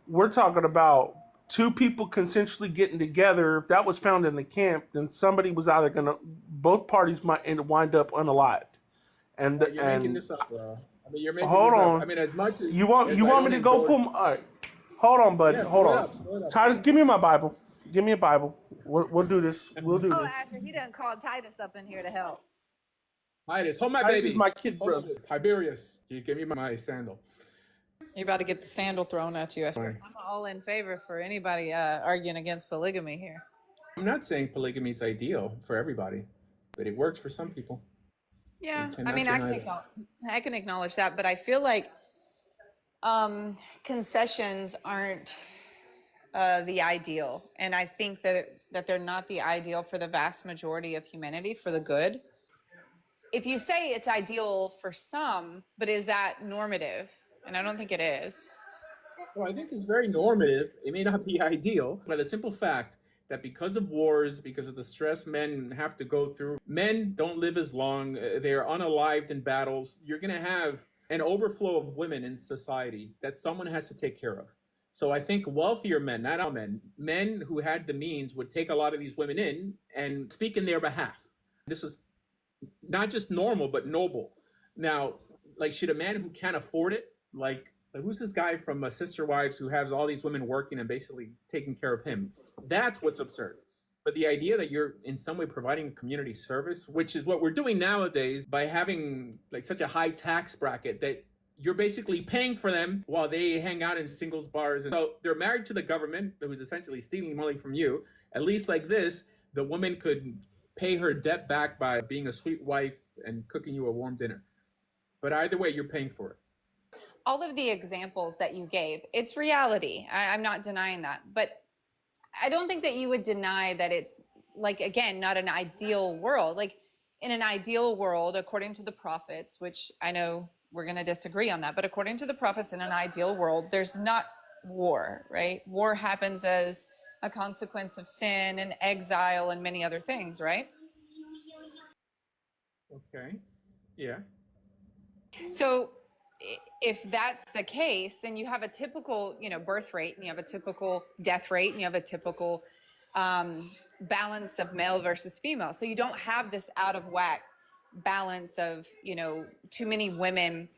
we're talking about two people consensually getting together. If that was found in the camp, then somebody was either gonna, both parties might wind up unalived. And You're making and this up, bro. I mean, you're making hold this up. I on, mean, as much as you I want me don't to go endorse. pull? All right, hold on, buddy, Yeah, hold pull it up. on. Pull it up. Pull Titus, it give me my Bible. Give me a Bible. We'll do this. We'll do Oh, this. Asher, he done called Titus up in here to help. Titus, hold my Titus baby. is my kid Hold brother. my Tiberius, you give me my sandal. You're about to get the sandal thrown at you. I'm all in favor for anybody arguing against polygamy here. I'm not saying polygamy is ideal for everybody, but it works for some people. Yeah, cannot I mean, I deny can acknowledge that, but I feel like concessions aren't the ideal, and I think that they're not the ideal for the vast majority of humanity for the good. If you say it's ideal for some, but is that normative? And I don't think it is. Well, I think it's very normative. It may not be ideal, but the simple fact that because of wars, because of the stress men have to go through, men don't live as long. They are unalived in battles. You're going to have an overflow of women in society that someone has to take care of. So I think wealthier men, not all men, men who had the means would take a lot of these women in and speak in their behalf. This is not just normal, but noble. Now, like, should a man who can't afford it, like who's this guy from Sister Wives who has all these women working and basically taking care of him? That's what's absurd. But the idea that you're in some way providing community service, which is what we're doing nowadays by having like such a high tax bracket that you're basically paying for them while they hang out in singles bars. And so they're married to the government, who's essentially stealing money from you. At least like this, the woman could pay her debt back by being a sweet wife and cooking you a warm dinner. But either way, you're paying for it. All of the examples that you gave, it's reality. I'm not denying that. But I don't think that you would deny that it's, like, again, not an ideal world. Like, in an ideal world, according to the prophets, which I know we're going to disagree on that, but according to the prophets, in an ideal world, there's not war, right? War happens as a consequence of sin and exile and many other things, right? Okay. Yeah. So if that's the case, then you have a typical, birth rate, and you have a typical death rate, and you have a typical balance of male versus female. So you don't have this out of whack balance of, too many women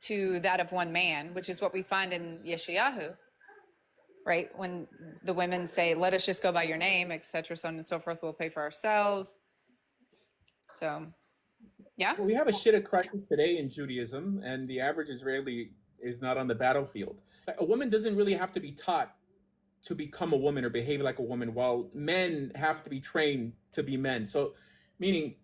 to that of one man, which is what we find in Yeshayahu, right? When the women say, let us just go by your name, etc., so on and so forth, we'll pay for ourselves. So, yeah. Well, we have a shidduch crisis today in Judaism, and the average Israeli is not on the battlefield. A woman doesn't really have to be taught to become a woman or behave like a woman, while men have to be trained to be men. So, meaning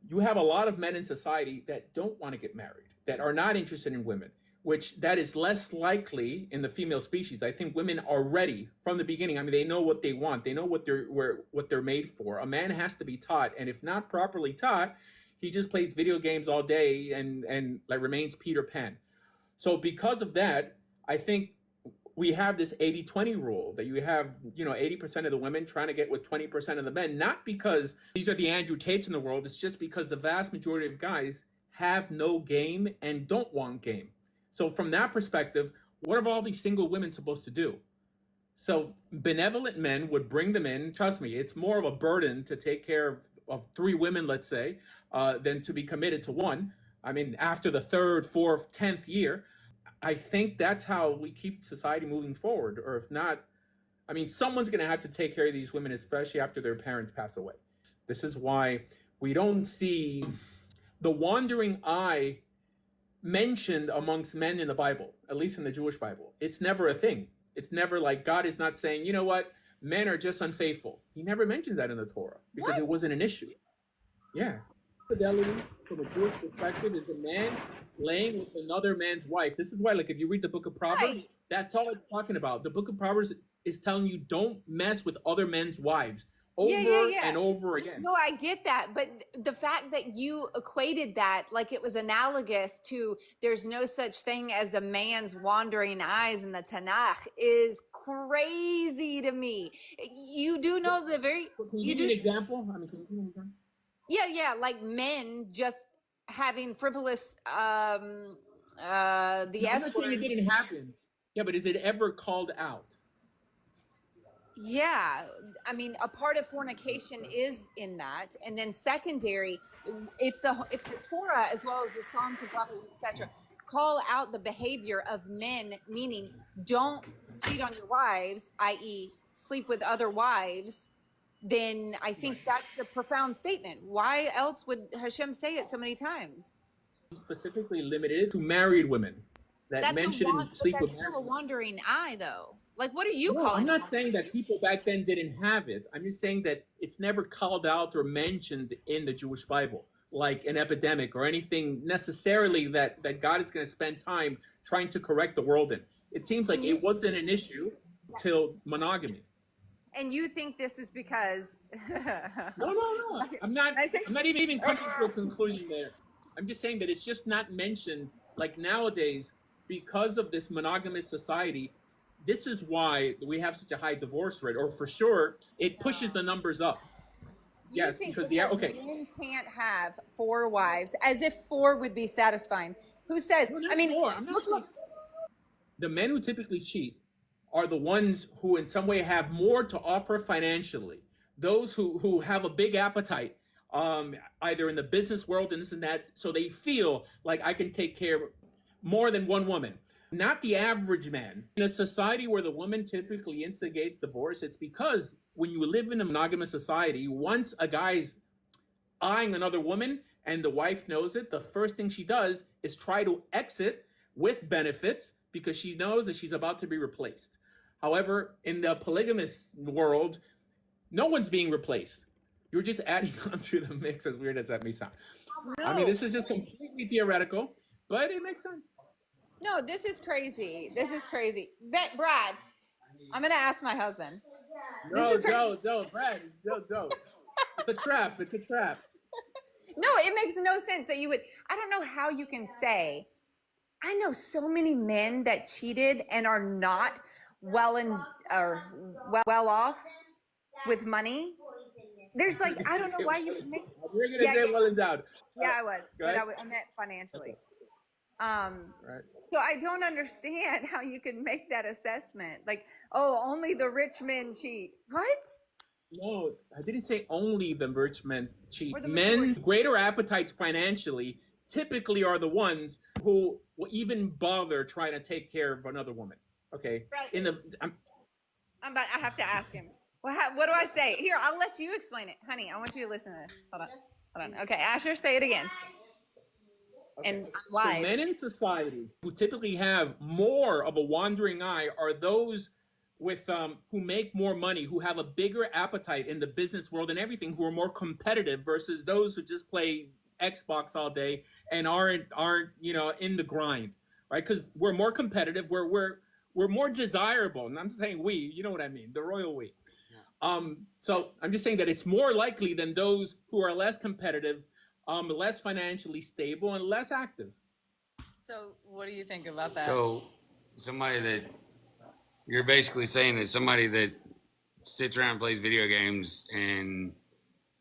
you have a lot of men in society that don't want to get married, that are not interested in women, which that is less likely in the female species. I think women are ready from the beginning. I mean, they know what they want. They know what they're made for. A man has to be taught, and if not properly taught, he just plays video games all day and like remains Peter Pan. So because of that, I think we have this 80-20 rule that you have, 80% of the women trying to get with 20% of the men, not because these are the Andrew Tates in the world. It's just because the vast majority of guys have no game and don't want game. So from that perspective, what are all these single women supposed to do? So benevolent men would bring them in. Trust me, it's more of a burden to take care of 3 women, let's say, than to be committed to one. I mean, after the 3rd, 4th, 10th year, I think that's how we keep society moving forward. Or if not, I mean, someone's going to have to take care of these women, especially after their parents pass away. This is why we don't see the wandering eye mentioned amongst men in the Bible, at least in the Jewish Bible. It's never a thing. It's never like God is not saying, you know what, men are just unfaithful. He never mentions that in the Torah because it wasn't an issue. Yeah. Fidelity from a Jewish perspective is a man laying with another man's wife. This is why, like, if you read the book of Proverbs, that's all it's talking about. The book of Proverbs is telling you don't mess with other men's wives over and over again. No, I get that. But the fact that you equated that like it was analogous to there's no such thing as a man's wandering eyes in the Tanakh is crazy to me. You do know the very... Can you give me an example? I mean, can you give me an example? Yeah, like men just having frivolous, the I'm not S saying word. it didn't happen. Yeah, but is it ever called out? Yeah, I mean, a part of fornication is in that, and then secondary, if the Torah as well as the Psalms and prophets, etc., call out the behavior of men, meaning don't cheat on your wives, i.e., sleep with other wives, then I think that's a profound statement. Why else would Hashem say it so many times? Specifically limited to married women that men shouldn't But sleep that's with still a married. wandering eye, though. Like, what are you No, I'm calling it? not saying that people back then didn't have it. I'm just saying that it's never called out or mentioned in the Jewish Bible, like an epidemic or anything necessarily that God is going to spend time trying to correct the world in. It seems like it wasn't an issue till monogamy. And you think this is because No. I'm not. I think I'm not even coming to a conclusion there. I'm just saying that it's just not mentioned. Like nowadays, because of this monogamous society, this is why we have such a high divorce rate, or for sure, it pushes the numbers up. you Yes, think because men can't have 4 wives, as if 4 would be satisfying. Who says? No, not I mean, more. I'm not saying. look. The men who typically cheat are the ones who in some way have more to offer financially. Those who have a big appetite, either in the business world and this and that, so they feel like I can take care of more than one woman. Not the average man. In a society where the woman typically instigates divorce, it's because when you live in a monogamous society, once a guy's eyeing another woman and the wife knows it, the first thing she does is try to exit with benefits because she knows that she's about to be replaced. However, in the polygamous world, no one's being replaced. You're just adding onto the mix, as weird as that may sound. No. I mean, this is just completely theoretical, but it makes sense. No, this is crazy. This is crazy. Brad, I'm gonna ask my husband. No, Brad, no. It's a trap. It's a trap. No, it makes no sense that you would. I don't know how you can say. I know so many men that cheated and are not well off with money. There's like, I don't know why you would make. We're gonna say well endowed. Yeah, I was, but I meant financially. Right. So I don't understand how you can make that assessment. Like, oh, only the rich men cheat. What? No, I didn't say only the rich men cheat. Or the Men majority. with greater appetites financially typically are the ones who will even bother trying to take care of another woman. Okay. Right. I have to ask him. What do I say? Here, I'll let you explain it. Honey, I want you to listen to this. Hold on. Okay, Asher, say it again. Okay. And So why? men in society who typically have more of a wandering eye are those with who make more money, who have a bigger appetite in the business world and everything, who are more competitive versus those who just play Xbox all day and aren't in the grind, right? Because we're more competitive, we're more desirable, and I'm saying we, you know what I mean, the royal we. So I'm just saying that it's more likely than those who are less competitive, less financially stable, and less active. So what do you think about that? So somebody that you're basically saying that somebody that sits around and plays video games and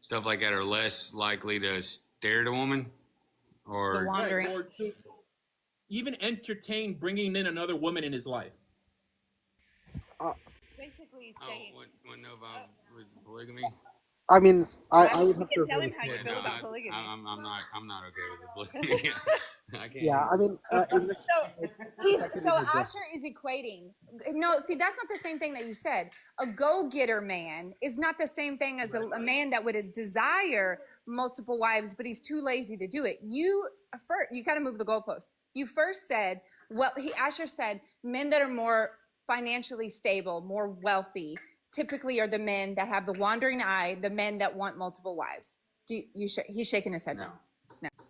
stuff like that are less likely to stare at a woman, or wandering. Right, or to even entertain bringing in another woman in his life. Basically oh, saying. what know about with polygamy? I mean, I would have to tell agree him how you with feel no, about polygamy. I'm not okay with the polygamy. I can't. Yeah, I mean, in this, So Asher is equating. No, see, that's not the same thing that you said. A go-getter man is not the same thing as a man that would desire multiple wives, but he's too lazy to do it. You got to move the goalpost. You first said, Asher said, men that are more financially stable, more wealthy, typically are the men that have the wandering eye, the men that want multiple wives. He's shaking his head. No.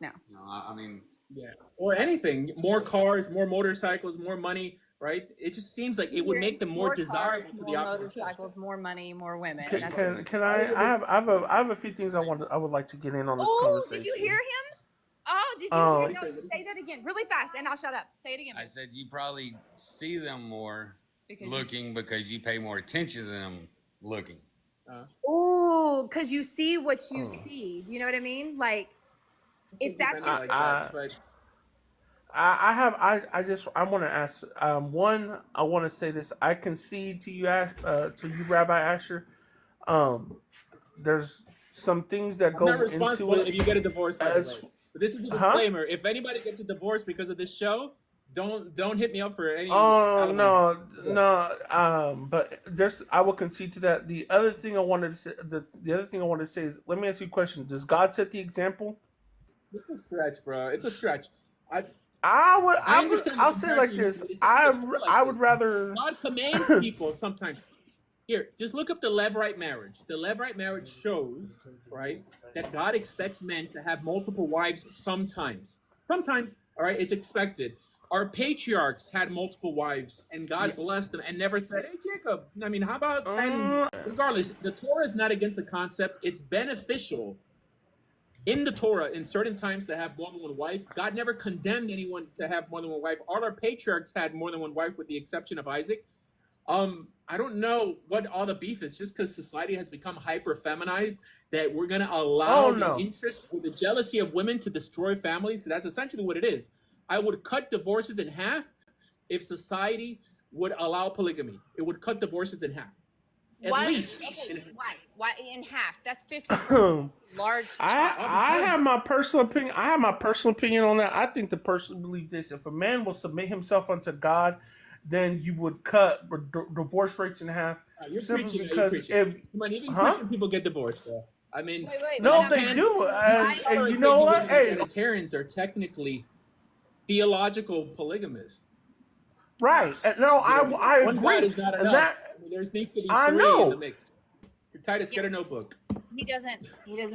No. I mean, Yeah, or anything, more cars, more motorcycles, more money, right? It just seems like it would make them more desirable to the more opposite. motorcycles, more money, more women. Can I have a few things I would like to get in on this conversation. Did you hear him? Oh, did you hear him? No, say that again, really fast, and I'll shut up. Say it again. I said you probably see them more Because looking because you pay more attention to them looking. Oh, because you see what you see. Do you know what I mean? Like, if that's your I want to ask. One, I want to say this. I concede to you, Rabbi Asher. Um, there's some things that I'm not go into responsible it if you get a divorce, by the way. as, But this is the huh? disclaimer. If anybody gets a divorce because of this show, don't hit me up for any Oh alimony. no, Yeah. no. But I will concede to that. The other thing I wanted to say, the other thing I wanted to say is, let me ask you a question. Does God set the example? It's a stretch, bro. It's a stretch. I I understand the I'll say it like comparison you're making, this. but it's not the Torah like I this. would rather. God commands people sometimes. Here, just look up the Levirate marriage. The Levirate marriage shows, right, that God expects men to have multiple wives sometimes. Sometimes, all right, it's expected. Our patriarchs had multiple wives, and God blessed them and never said, hey, Jacob, I mean, how about 10? Regardless, the Torah is not against the concept. It's beneficial in the Torah in certain times to have more than one wife. God never condemned anyone to have more than one wife. All our patriarchs had more than one wife, with the exception of Isaac. I don't know what all the beef is, just because society has become hyper feminized, that we're gonna allow Oh the no. interest or the jealousy of women to destroy families, because that's essentially what it is. I would cut divorces in half if society would allow polygamy. It would cut divorces in half. At least. Okay, why in half? That's 50% large. I have my personal opinion. I have my personal opinion on that. I think the person believes this: if a man will submit himself unto God, then you would cut divorce rates in half. You're Simply preaching. because if, Come on, even huh? Christian people get divorced, bro. I mean, No, they do, and you know what? Hey, Trinitarians are technically theological polygamists. right? No, I One God agree. is not And enough. that I mean, there needs to be I three in the know. mix. Titus, get a notebook. He doesn't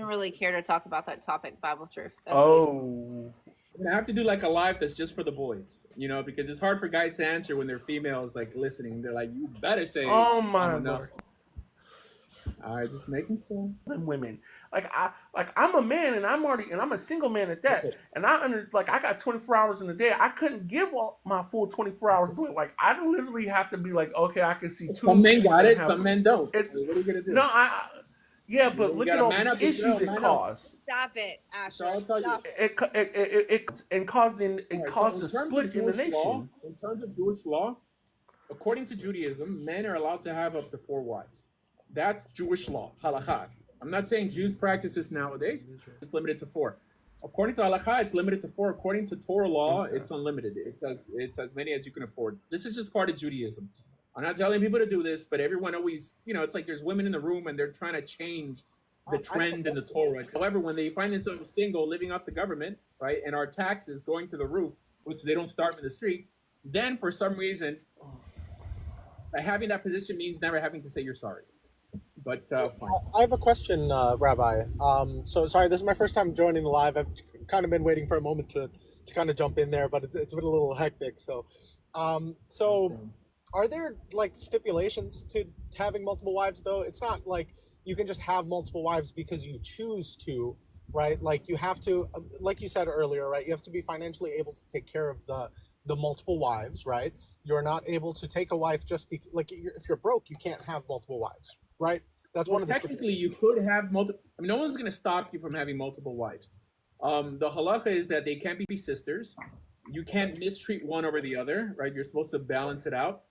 really care to talk about that topic, Bible truth. That's Oh, I have to do like a live that's just for the boys, because it's hard for guys to answer when their females like listening. They're like, "You better say oh I'm my enough." Lord! All right, just making sure. Than women, I'm a man and I'm a single man at that, Okay. and I got 24 hours in a day. I couldn't give all my full 24 hours doing it. Like I literally have to be like, okay, I can see two. Some men got and it, have some men don't. it's What are you gonna do? no, yeah, but You look at gotta all man the up, issues girl, it man up. caused. Stop it, Asher. So I'll tell you. Stop. It and caused All right, so caused in a terms of split in the Jewish law, nation. in terms of Jewish law, according to Judaism, men are allowed to have up to 4 wives. That's Jewish law, halakha. I'm not saying Jews practice this nowadays. It's limited to 4. According to halakha, it's limited to 4. According to Torah law, it's unlimited. It's as many as you can afford. This is just part of Judaism. I'm not telling people to do this, but everyone always, it's like there's women in the room and they're trying to change the trend in the Torah. However, when they find themselves single, living off the government, right, and our taxes going to the roof, which they don't starve in the street, then for some reason, having that position means never having to say you're sorry. But fine. I have a question, Rabbi. So sorry, this is my first time joining the live. I've kind of been waiting for a moment to kind of jump in there, but it's been a little hectic. So are there like stipulations to having multiple wives though? It's not like you can just have multiple wives because you choose to, right? Like you have to, like you said earlier, right? You have to be financially able to take care of the multiple wives, right? You're not able to take a wife just if you're broke, you can't have multiple wives, right? That's one of the technically you could have multiple. I mean, no one's going to stop you from having multiple wives. The halacha is that they can't be sisters. You can't mistreat one over the other, right? You're supposed to balance it out.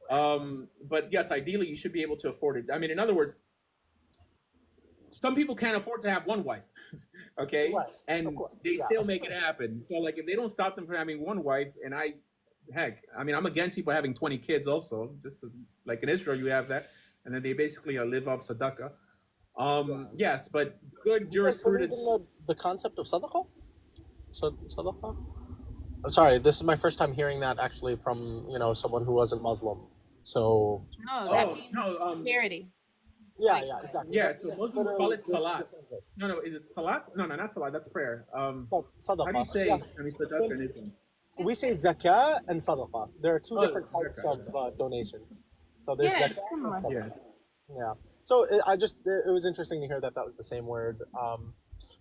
But yes, ideally you should be able to afford it. I mean, in other words, some people can't afford to have one wife, okay? Right. And they still make it happen. So like if they don't stop them from having one wife, and I'm against people having 20 kids also, just like in Israel you have that, and then they basically live off tzedakah. Yes, but good jurisprudence. The concept of sadaqah? Sadaqah? I'm sorry, this is my first time hearing that actually from, someone who wasn't Muslim. So No, that means charity. yeah, exactly. Yeah, so Muslims call it salat. No, is it salat? No, not salat. That's prayer. Sadaqah. How do you say? Yeah. I mean, sadaqah in Islam. We say zakah and sadaqah. There are two different types zakah. of donations. So there's Yeah, zakah. similar. Yeah. Yeah. So it was interesting to hear that was the same word.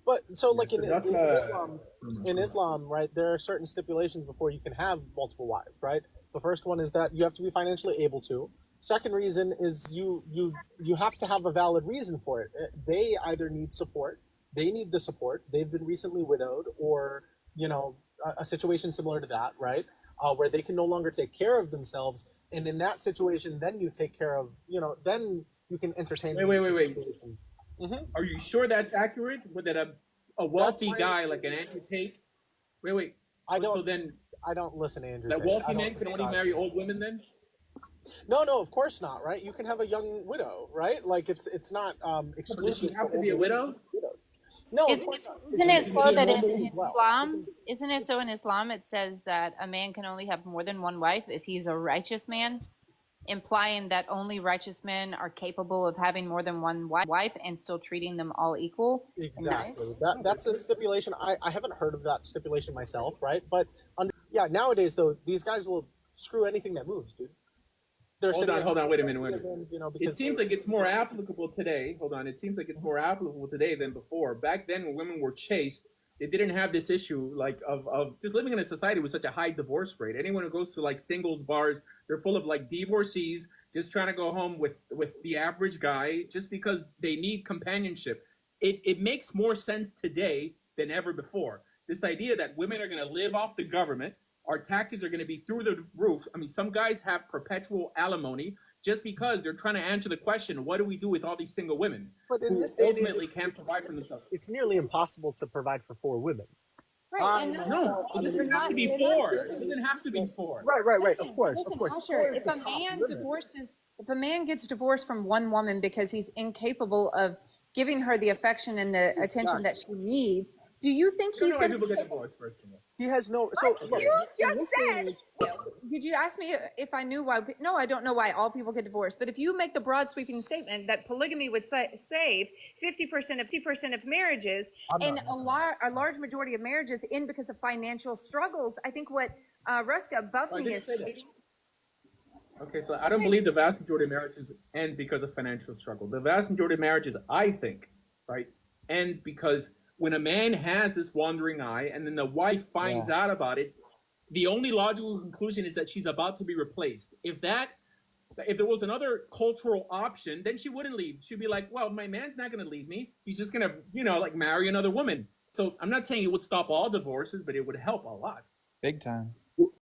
But so like so in Islam, right, there are certain stipulations before you can have multiple wives, right? The first one is that you have to be financially able to. Second reason is you have to have a valid reason for it. They either need support, they need the support, they've been recently widowed, or a situation similar to that, right? Where they can no longer take care of themselves, and in that situation, then you take care of, then you can entertain. Wait. Are you sure that's accurate? Would that a wealthy guy like an Andrew Tate? Wait. I don't. So then I don't listen to Andrew that Tate. wealthy man can only marry old women then? No, of course not, right? You can have a young widow, right? Like it's not exclusive. Does she have to be a widow? No, Isn't it so that in Islam, isn't it so in Islam it says that a man can only have more than one wife if he's a righteous man, implying that only righteous men are capable of having more than one wife and still treating them all equal? Exactly. That's a stipulation. I haven't heard of that stipulation myself, right? But nowadays though, these guys will screw anything that moves, dude. Hold on, wait a minute. It seems like it's more applicable today. Hold on, it seems like it's more applicable today than before. Back then, when women were chaste, they didn't have this issue like of just living in a society with such a high divorce rate. Anyone who goes to like singles bars, they're full of like divorcees just trying to go home with the average guy just because they need companionship. It makes more sense today than ever before. This idea that women are going to live off the government. Our taxes are going to be through the roof. I mean, some guys have perpetual alimony just because they're trying to answer the question, what do we do with all these single women but in who this day ultimately can't provide for themselves? It's nearly impossible to provide for 4 women. Right, No, it doesn't have to be 4. It doesn't have to be 4. Right. Of course. Sure. If a man gets divorced from one woman because he's incapable of giving her the affection and the attention that she needs, do you think he's going to? People get divorced first of all. He has no. So You just said. Did you ask me if I knew why? No, I don't know why all people get divorced. But if you make the broad sweeping statement that polygamy would save 50% of marriages, and a large majority of marriages end because of financial struggles, I think what Ruska Buffney is stating. Okay, so I don't believe the vast majority of marriages end because of financial struggle. The vast majority of marriages, I think, right, end because when a man has this wandering eye and then the wife finds out about it, the only logical conclusion is that she's about to be replaced. If there was another cultural option, then she wouldn't leave. She'd be like, well, my man's not going to leave me. He's just going to, like marry another woman. So I'm not saying it would stop all divorces, but it would help a lot. Big time.